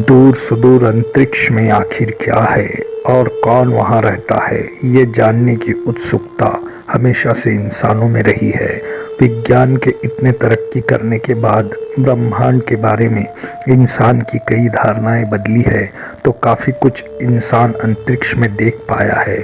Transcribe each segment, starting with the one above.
दूर सुदूर अंतरिक्ष में आखिर क्या है और कौन वहाँ रहता है, ये जानने की उत्सुकता हमेशा से इंसानों में रही है। विज्ञान के इतने तरक्की करने के बाद ब्रह्मांड के बारे में इंसान की कई धारणाएं बदली है, तो काफ़ी कुछ इंसान अंतरिक्ष में देख पाया है।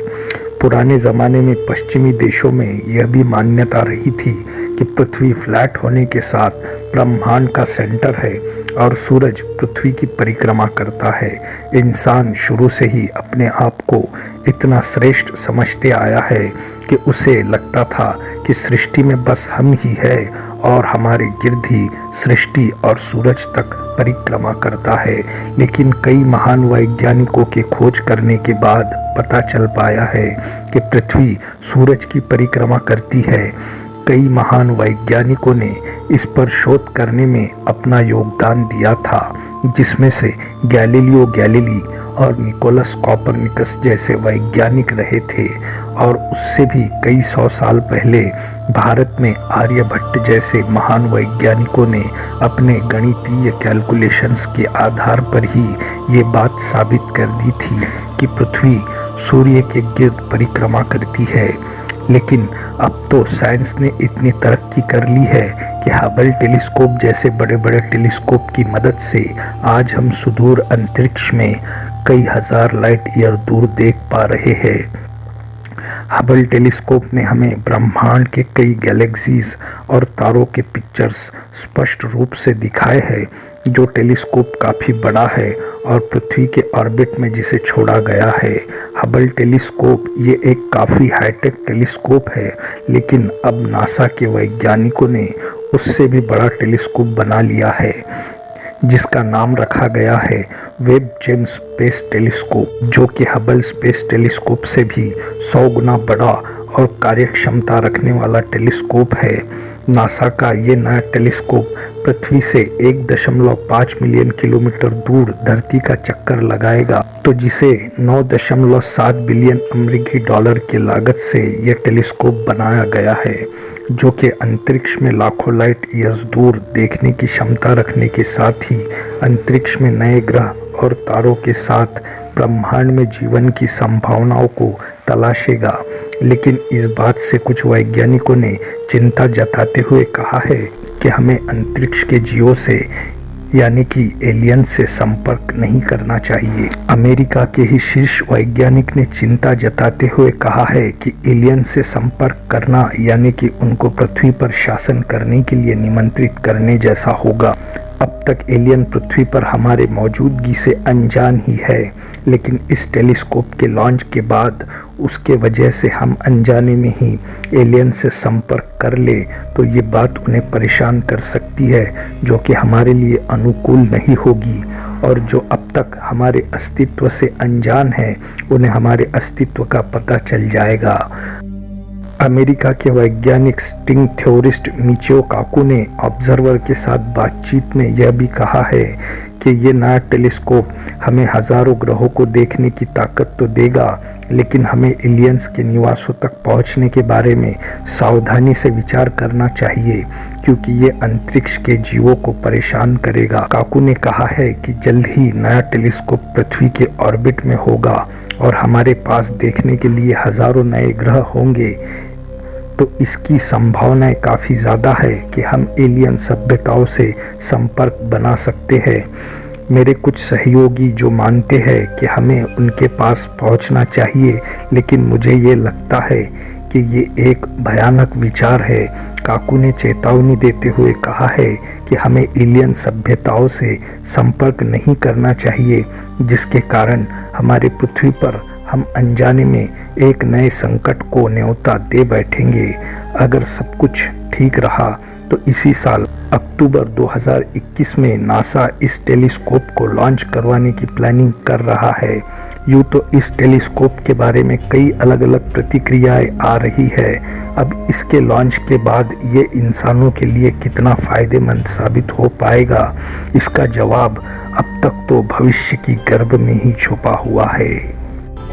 पुराने ज़माने में पश्चिमी देशों में यह भी मान्यता रही थी कि पृथ्वी फ्लैट होने के साथ ब्रह्मांड का सेंटर है और सूरज पृथ्वी की परिक्रमा करता है। इंसान शुरू से ही अपने आप को इतना श्रेष्ठ समझते आया है कि उसे लगता था कि सृष्टि में बस हम ही है और हमारे गिर्द ही सृष्टि और सूरज तक परिक्रमा करता है। लेकिन कई महान वैज्ञानिकों के खोज करने के बाद पता चल पाया है कि पृथ्वी सूरज की परिक्रमा करती है। कई महान वैज्ञानिकों ने इस पर शोध करने में अपना योगदान दिया था, जिसमें से गैलीलियो गैलीली और निकोलस कॉपरनिकस जैसे वैज्ञानिक रहे थे। और उससे भी कई सौ साल पहले भारत में आर्यभट्ट जैसे महान वैज्ञानिकों ने अपने गणितीय कैलकुलेशंस के आधार पर ही ये बात साबित कर दी थी कि पृथ्वी सूर्य के गिर्द परिक्रमा करती है। लेकिन अब तो साइंस ने इतनी तरक्की कर ली है कि हबल टेलीस्कोप जैसे बड़े बड़े टेलीस्कोप की मदद से आज हम सुदूर अंतरिक्ष में कई हजार लाइट ईयर दूर देख पा रहे हैं। हबल टेलीस्कोप ने हमें ब्रह्मांड के कई गैलेक्सीज और तारों के पिक्चर्स स्पष्ट रूप से दिखाए हैं। जो टेलीस्कोप काफ़ी बड़ा है और पृथ्वी के ऑर्बिट में जिसे छोड़ा गया है। हबल टेलीस्कोप ये एक काफ़ी हाईटेक टेलीस्कोप है, लेकिन अब नासा के वैज्ञानिकों ने उससे भी बड़ा टेलीस्कोप बना लिया है, जिसका नाम रखा गया है वेब जेम्स स्पेस टेलीस्कोप, जो कि हबल स्पेस टेलीस्कोप से भी 100 गुना बड़ा और कार्यक्षमता रखने वाला टेलीस्कोप है। नासा का ये नया टेलीस्कोप पृथ्वी से 1.5 मिलियन किलोमीटर दूर धरती का चक्कर लगाएगा, तो जिसे 9.7 बिलियन अमेरिकी डॉलर की लागत से यह टेलीस्कोप बनाया गया है, जो कि अंतरिक्ष में लाखों लाइट ईयर्स दूर देखने की क्षमता रखने के साथ ही अंतरिक्ष में नए ग्रह और तारों के साथ ब्रह्मांड में जीवन की संभावनाओं को तलाशेगा। लेकिन इस बात से कुछ वैज्ञानिकों ने चिंता जताते हुए कहा है कि हमें अंतरिक्ष के जीवों से यानी कि एलियन से संपर्क नहीं करना चाहिए। अमेरिका के ही शीर्ष वैज्ञानिक ने चिंता जताते हुए कहा है कि एलियन से संपर्क करना यानी कि उनको पृथ्वी पर शासन करने के लिए निमंत्रित करने जैसा होगा। अब तक एलियन पृथ्वी पर हमारे मौजूदगी से अनजान ही है, लेकिन इस टेलीस्कोप के लॉन्च के बाद उसके वजह से हम अनजाने में ही एलियन से संपर्क कर ले तो ये बात उन्हें परेशान कर सकती है, जो कि हमारे लिए अनुकूल नहीं होगी। और जो अब तक हमारे अस्तित्व से अनजान है, उन्हें हमारे अस्तित्व का पता चल जाएगा। अमेरिका के वैज्ञानिक स्ट्रिंग थ्योरिस्ट मिचियो काकू ने ऑब्जर्वर के साथ बातचीत में यह भी कहा है कि ये नया टेलीस्कोप हमें हजारों ग्रहों को देखने की ताकत तो देगा, लेकिन हमें एलियंस के निवासों तक पहुंचने के बारे में सावधानी से विचार करना चाहिए, क्योंकि ये अंतरिक्ष के जीवों को परेशान करेगा। काकू ने कहा है कि जल्द ही नया टेलीस्कोप पृथ्वी के ऑर्बिट में होगा और हमारे पास देखने के लिए हजारों नए ग्रह होंगे, तो इसकी संभावनाएं काफ़ी ज़्यादा है कि हम एलियन सभ्यताओं से संपर्क बना सकते हैं। मेरे कुछ सहयोगी जो मानते हैं कि हमें उनके पास पहुंचना चाहिए, लेकिन मुझे ये लगता है कि ये एक भयानक विचार है। काकू ने चेतावनी देते हुए कहा है कि हमें एलियन सभ्यताओं से संपर्क नहीं करना चाहिए, जिसके कारण हमारे पृथ्वी पर हम अनजाने में एक नए संकट को न्योता दे बैठेंगे। अगर सब कुछ ठीक रहा तो इसी साल अक्टूबर 2021 में नासा इस टेलीस्कोप को लॉन्च करवाने की प्लानिंग कर रहा है। यूँ तो इस टेलीस्कोप के बारे में कई अलग अलग प्रतिक्रियाएं आ रही है। अब इसके लॉन्च के बाद ये इंसानों के लिए कितना फ़ायदेमंद साबित हो पाएगा, इसका जवाब अब तक तो भविष्य की गर्भ में ही छुपा हुआ है।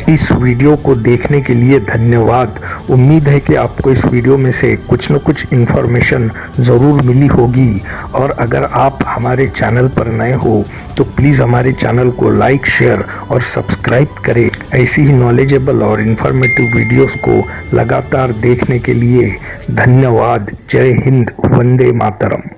इस वीडियो को देखने के लिए धन्यवाद। उम्मीद है कि आपको इस वीडियो में से कुछ न कुछ इन्फॉर्मेशन ज़रूर मिली होगी। और अगर आप हमारे चैनल पर नए हो तो प्लीज़ हमारे चैनल को लाइक, शेयर और सब्सक्राइब करें। ऐसी ही नॉलेजेबल और इन्फॉर्मेटिव वीडियोस को लगातार देखने के लिए धन्यवाद। जय हिंद, वंदे मातरम।